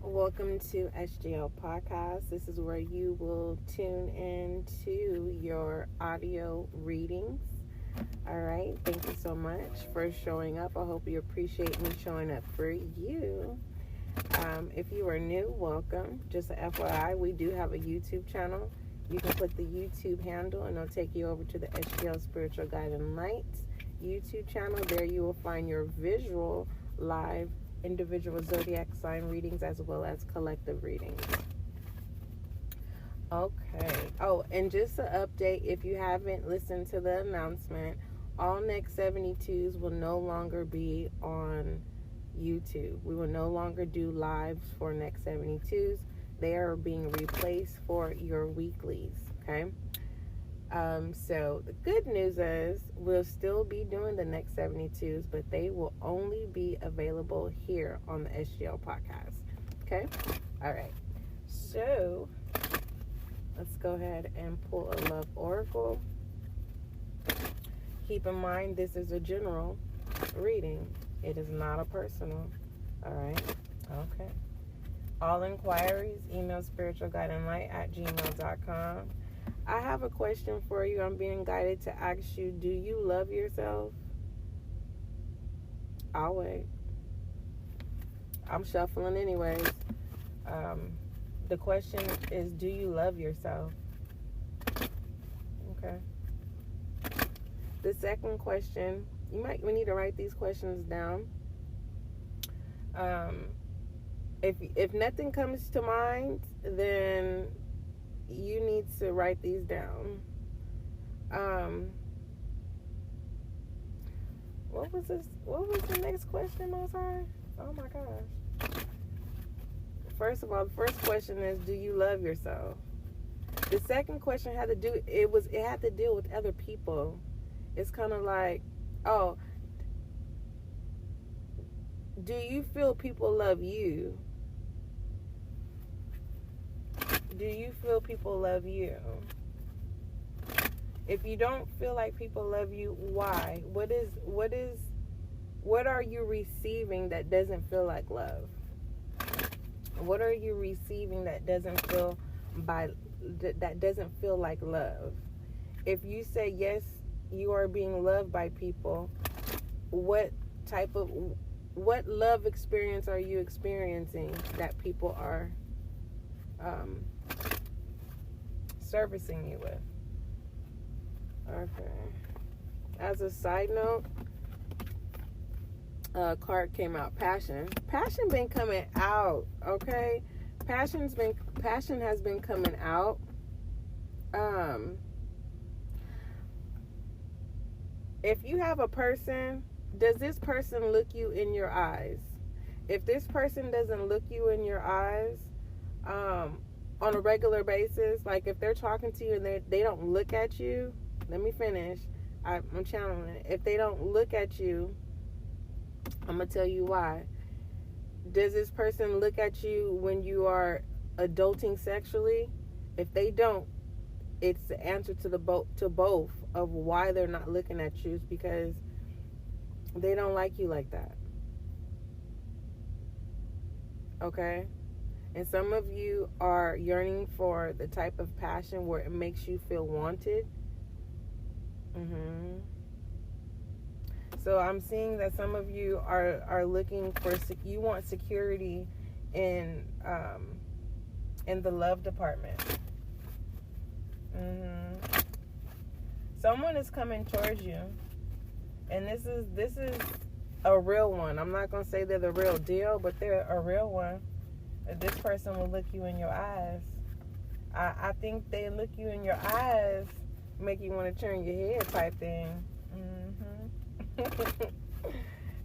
Welcome to SGL Podcast. This is where you will tune in to your audio readings. All right. Thank you so much for showing up. I hope you appreciate me showing up for you. If you are new, welcome. Just a FYI, we do have a YouTube channel. You can click the YouTube handle and it'll take you over to the SGL Spiritual Guide and Light YouTube channel. There you will find your visual live individual zodiac sign readings as well as collective readings. Okay. Oh, and just an update, if you haven't listened to the announcement, all next 72s will no longer be on YouTube. We will no longer do lives for next 72s. They are being replaced for your weeklies. Okay. So the good news is we'll still be doing the next 72s, but they will only be available here on the SGL podcast. Okay. All right. So let's go ahead and pull a love oracle. Keep in mind, this is a general reading. It is not a personal. All right. Okay. All inquiries, email spiritualguideandlight@gmail.com. I have a question for you. I'm being guided to ask you, do you love yourself? I'll wait. I'm shuffling anyways. The question is, do you love yourself? Okay. The second question, we need to write these questions down. If nothing comes to mind, then you need to write these down. What was the next question, Mozart? Oh my gosh. First of all, the first question is, do you love yourself? The second question had to deal with other people. It's kind of like, oh, do you feel people love you? Do you feel people love you? If you don't feel like people love you, why? What are you receiving that doesn't feel like love? What are you receiving that doesn't feel like love? If you say yes, you are being loved by people, what love experience are you experiencing that people are servicing you with? Okay. As a side note, a card came out, Passion. Passion been coming out, okay? Passion has been coming out. If you have a person, does this person look you in your eyes? If this person doesn't look you in your eyes, on a regular basis, like if they're talking to you and they don't look at you, let me finish. I'm channeling it. If they don't look at you, I'm going to tell you why. Does this person look at you when you are adulting sexually? If they don't, it's the answer to both of why they're not looking at you, is because they don't like you like that. Okay? And some of you are yearning for the type of passion where it makes you feel wanted. So I'm seeing that some of you are looking for, you want security in the love department. Someone is coming towards you, and this is a real one. I'm not gonna say they're the real deal, but they're a real one. This person will look you in your eyes. I think they look you in your eyes, make you want to turn your head type thing.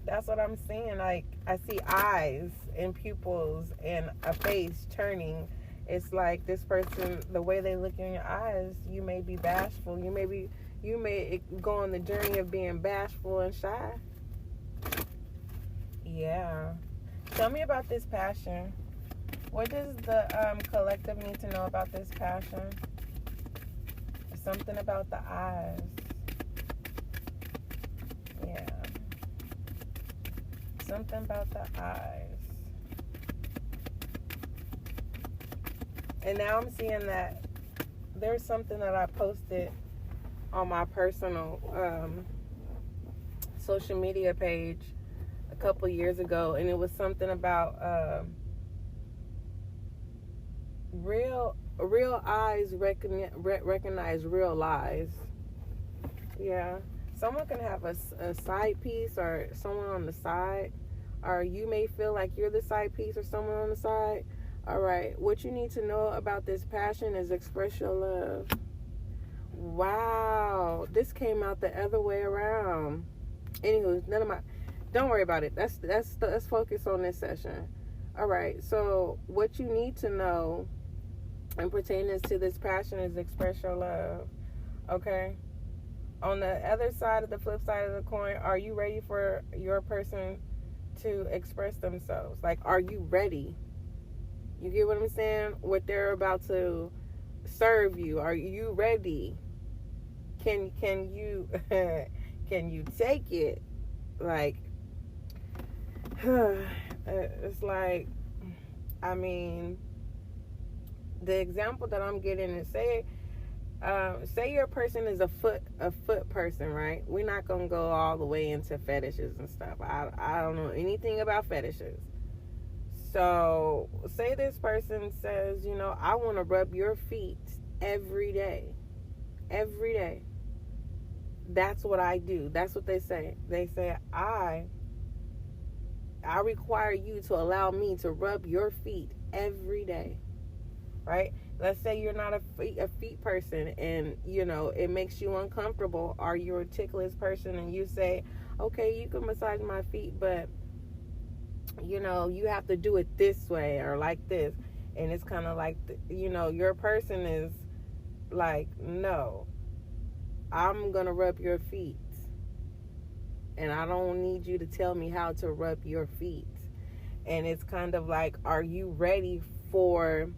That's what I'm seeing. Like, I see eyes and pupils and a face turning. It's like this person, the way they look in your eyes, you may be bashful. You may go on the journey of being bashful and shy. Yeah. Tell me about this passion. What does the collective need to know about this passion? Something about the eyes. Yeah. Something about the eyes. And now I'm seeing that there's something that I posted on my personal social media page a couple years ago, and it was something about real eyes recognize real lies. Yeah, someone can have a side piece or someone on the side, or you may feel like you're the side piece or someone on the side. All right, what you need to know about this passion is express your love. Wow, this came out the other way around. Anywho, don't worry about it. Let's focus on this session. All right, so what you need to know and pertaining to this passion is express your love. Okay? On the other side of the flip side of the coin, are you ready for your person to express themselves? Like, are you ready? You get what I'm saying? What they're about to serve you. Are you ready? Can you can you take it? Like, it's like, I mean, the example that I'm getting is say your person is a foot person, right? We're not gonna go all the way into fetishes and stuff. I don't know anything about fetishes. So say this person says, I want to rub your feet every day. Every day. That's what I do. That's what they say. They say, I require you to allow me to rub your feet every day. Right? Let's say you're not a feet person and, it makes you uncomfortable, or you're a ticklish person and you say, okay, you can massage my feet, but, you have to do it this way or like this. And it's kind of like, your person is like, no, I'm going to rub your feet. And I don't need you to tell me how to rub your feet. And it's kind of like, are you ready for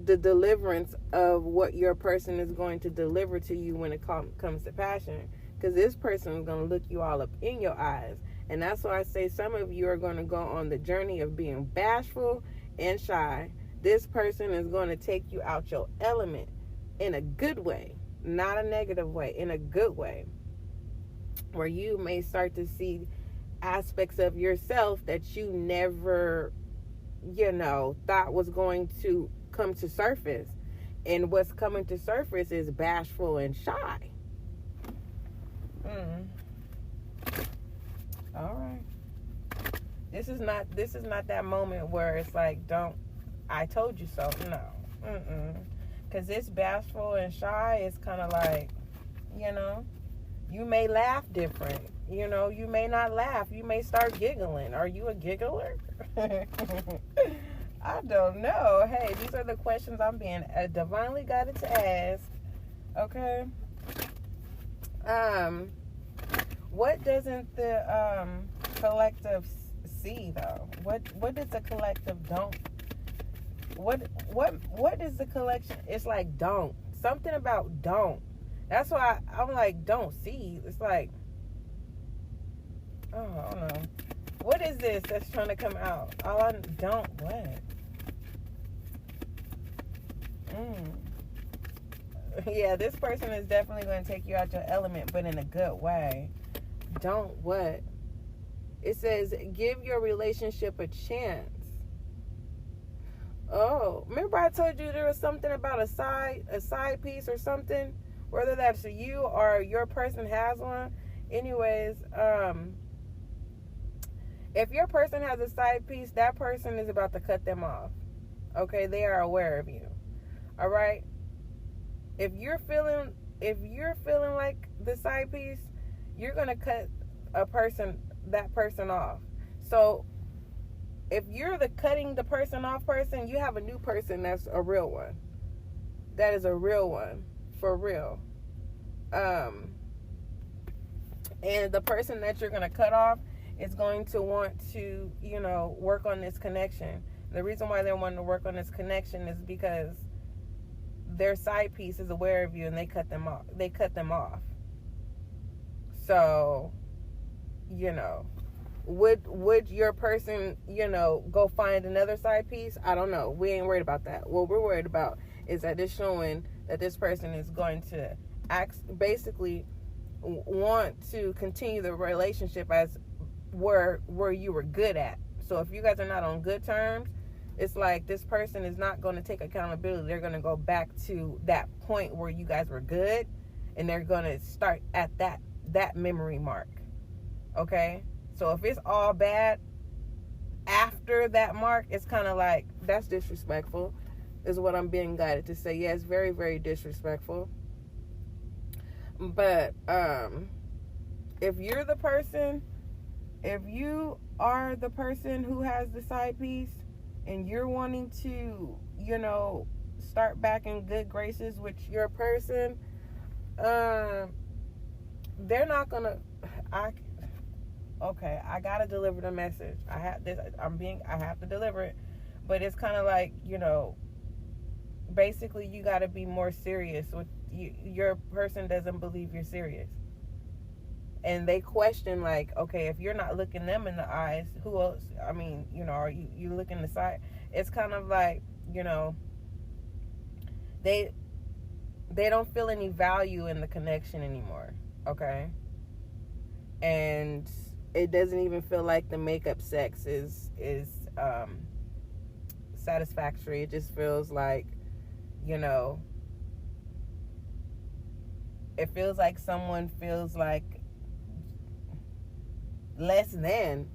the deliverance of what your person is going to deliver to you when it comes to passion? Because this person is going to look you all up in your eyes. And that's why I say some of you are going to go on the journey of being bashful and shy. This person is going to take you out your element in a good way, not a negative way, in a good way, where you may start to see aspects of yourself that you never, thought was going to come to surface. And what's coming to surface is bashful and shy. All right. This is not that moment where it's like, I told you so. No. Because this bashful and shy is kind of like, you may laugh different. You may not laugh. You may start giggling. Are you a giggler? I don't know. Hey, these are the questions I'm being divinely guided to ask. Okay. What doesn't the collective see though? What does the collective don't? What is the collection? It's like don't. Something about don't. That's why I'm like, don't see. It's like, oh, I don't know. What is this that's trying to come out? Don't what? Yeah, this person is definitely going to take you out your element, but in a good way. Don't what? It says, give your relationship a chance. Oh, remember I told you there was something about a side piece or something? Whether that's you or your person has one. Anyways, if your person has a side piece, that person is about to cut them off. Okay, they are aware of you. All right? If you're feeling like the side piece, you're going to cut that person off. So if you're the cutting the person off person, you have a new person that's a real one. That is a real one. For real. And the person that you're going to cut off is going to want to, work on this connection. The reason why they want to work on this connection is because their side piece is aware of you and they cut them off. So, Would your person, go find another side piece? I don't know. We ain't worried about that. What we're worried about is that it's showing that this person is going to basically want to continue the relationship as where you were good at. So if you guys are not on good terms, it's like this person is not going to take accountability. They're going to go back to that point where you guys were good, and they're going to start at that memory mark. Okay? So if it's all bad after that mark, it's kind of like, that's disrespectful, is what I'm being guided to say. Yeah, it's very, very disrespectful. But if you are the person who has the side piece and you're wanting to, start back in good graces with your person, they're not gonna. I gotta deliver the message. I have to deliver it, but it's kind of like, basically you got to be more serious with your person. Doesn't believe you're serious, and they question, like, okay, if you're not looking them in the eyes, who else? I mean, are you looking the side? It's kind of like, they don't feel any value in the connection anymore. Okay, and it doesn't even feel like the makeup sex is satisfactory. It just feels like, it feels like someone feels like less than.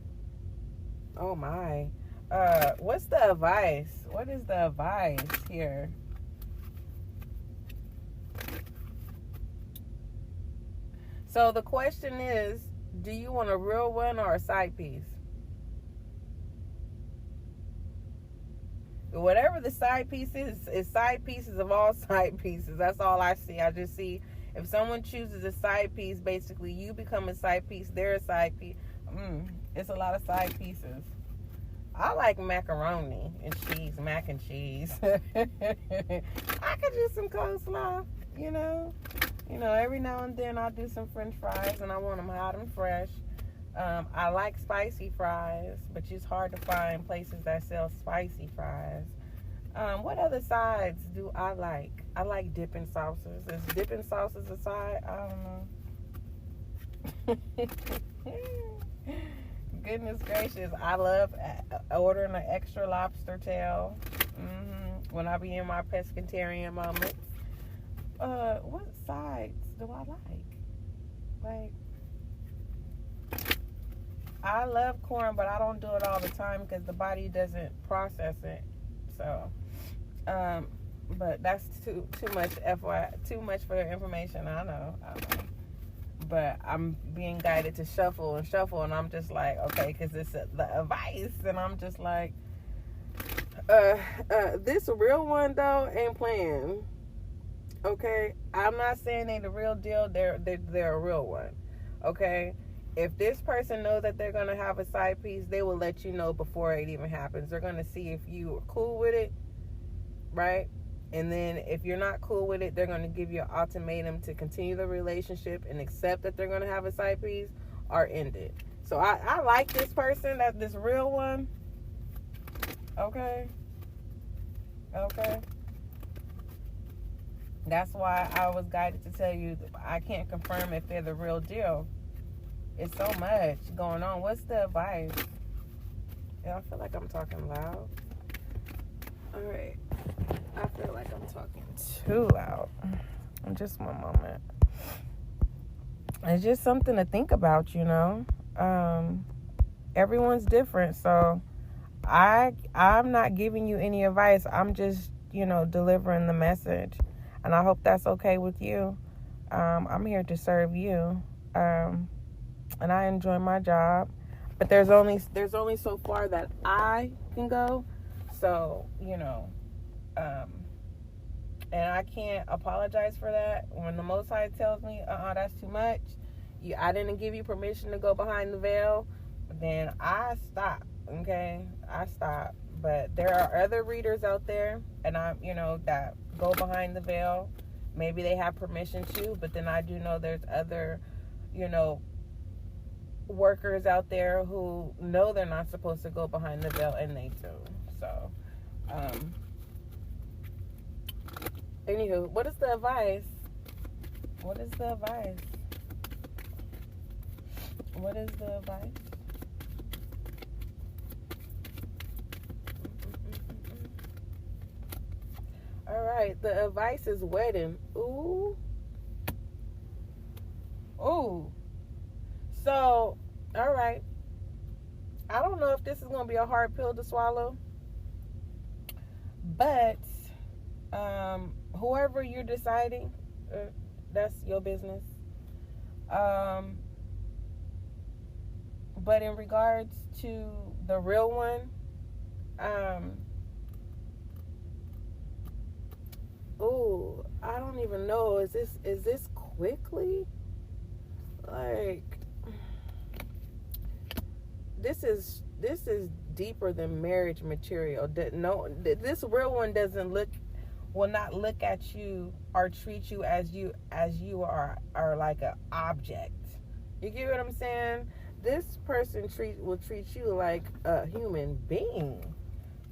Oh my. What's the advice? What is the advice here? So the question is, do you want a real one or a side piece? Whatever the side piece is side pieces of all side pieces. That's all I see. I just see, if someone chooses a side piece, basically you become a side piece, they're a side piece. It's a lot of side pieces. I like macaroni and cheese, mac and cheese. I could do some coleslaw, every now and then I'll do some french fries, and I want them hot and fresh. I like spicy fries, but it's hard to find places that sell spicy fries. What other sides do I like? I like dipping sauces. Is dipping sauces a side? I don't know. Goodness gracious. I love ordering an extra lobster tail when I be in my pescatarian moments. What sides do I like? I love corn, but I don't do it all the time because the body doesn't process it. So, but that's too much too much for your information. I know. But I'm being guided to shuffle, and I'm just like, okay, because it's the advice, and I'm just like, this real one though ain't playing. Okay, I'm not saying they the real deal. They're a real one. Okay, if this person knows that they're gonna have a side piece, they will let you know before it even happens. They're gonna see if you are cool with it, right? And then if you're not cool with it, they're gonna give you an ultimatum to continue the relationship and accept that they're gonna have a side piece or end it. So I like this person, this real one. Okay. That's why I was guided to tell you I can't confirm if they're the real deal. It's so much going on. What's the advice? Yeah, I feel like I'm talking loud. All right. I feel like I'm talking too loud. Just one moment. It's just something to think about, Everyone's different, so I'm not giving you any advice. I'm just, delivering the message. And I hope that's okay with you. I'm here to serve you. And I enjoy my job. But there's only so far that I can go. So, and I can't apologize for that. When the Most High tells me, that's too much, I didn't give you permission to go behind the veil, then I stop, okay? I stop. But there are other readers out there, and that go behind the veil. Maybe they have permission to, but then I do know there's other, workers out there who know they're not supposed to go behind the veil, and they do. So, anywho, what is the advice? What is the advice? What is the advice? All right, the advice is wedding. Ooh. Ooh. So, all right. I don't know if this is going to be a hard pill to swallow, but whoever you're deciding, that's your business. But in regards to the real one, ooh, I don't even know. Is this quickly? Like, this is deeper than marriage material. No, this real one will not look at you or treat you as you are like an object. You get what I'm saying? This person will treat you like a human being.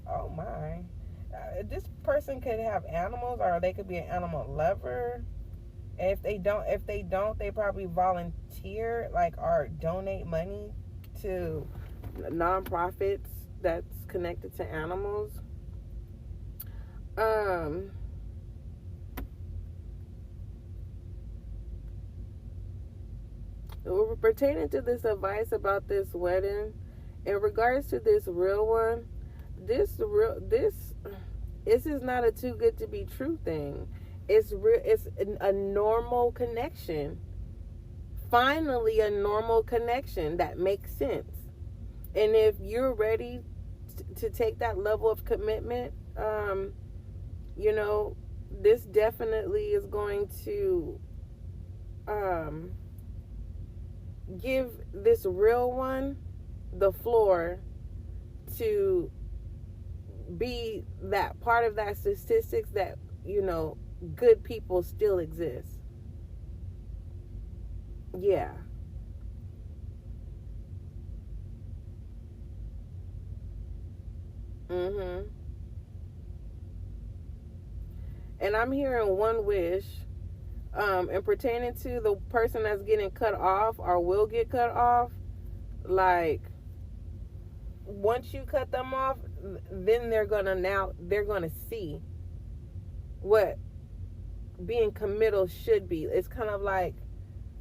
Oh my. This person could have animals, or they could be an animal lover. And if they don't, they probably volunteer, like, or donate money to nonprofits that's connected to animals. Pertaining to this advice about this wedding, in regards to this real one, this is not a too good to be true thing. It's real. It's a normal connection. Finally, a normal connection that makes sense. And if you're ready to take that level of commitment, this definitely is going to give this real one the floor to be that part of that statistics that, good people still exist. Yeah. And I'm hearing one wish, and pertaining to the person that's getting cut off or will get cut off, like, once you cut them off, then they're gonna see what being committal should be. It's kind of like,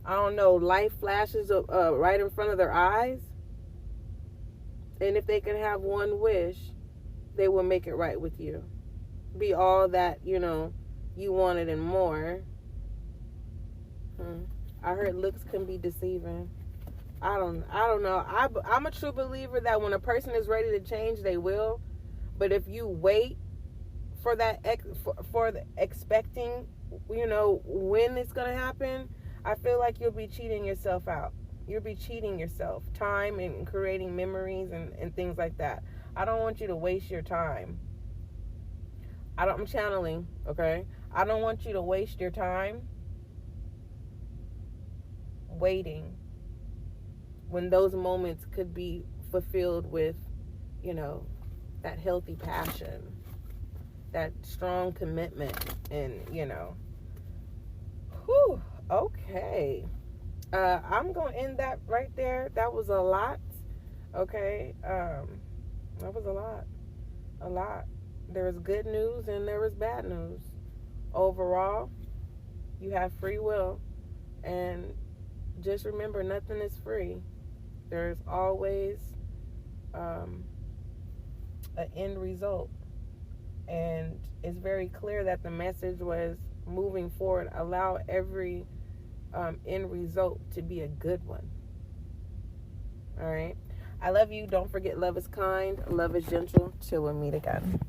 I don't know, life flashes right in front of their eyes, and if they can have one wish, they will make it right with you, be all that you wanted and more. I heard looks can be deceiving. I don't know. I'm a true believer that when a person is ready to change, they will. But if you wait for that, for the expecting, when it's gonna happen, I feel like you'll be cheating yourself out. You'll be cheating yourself time and creating memories and things like that. I don't want you to waste your time. I'm channeling, okay? I don't want you to waste your time waiting when those moments could be fulfilled with, that healthy passion, that strong commitment, and, whew, okay. I'm going to end that right there. That was a lot, okay? That was a lot. There was good news and there was bad news. Overall, you have free will, and just remember, nothing is free. There's always an end result. And it's very clear that the message was, moving forward, allow every end result to be a good one. All right. I love you. Don't forget, love is kind, love is gentle. Till we meet again.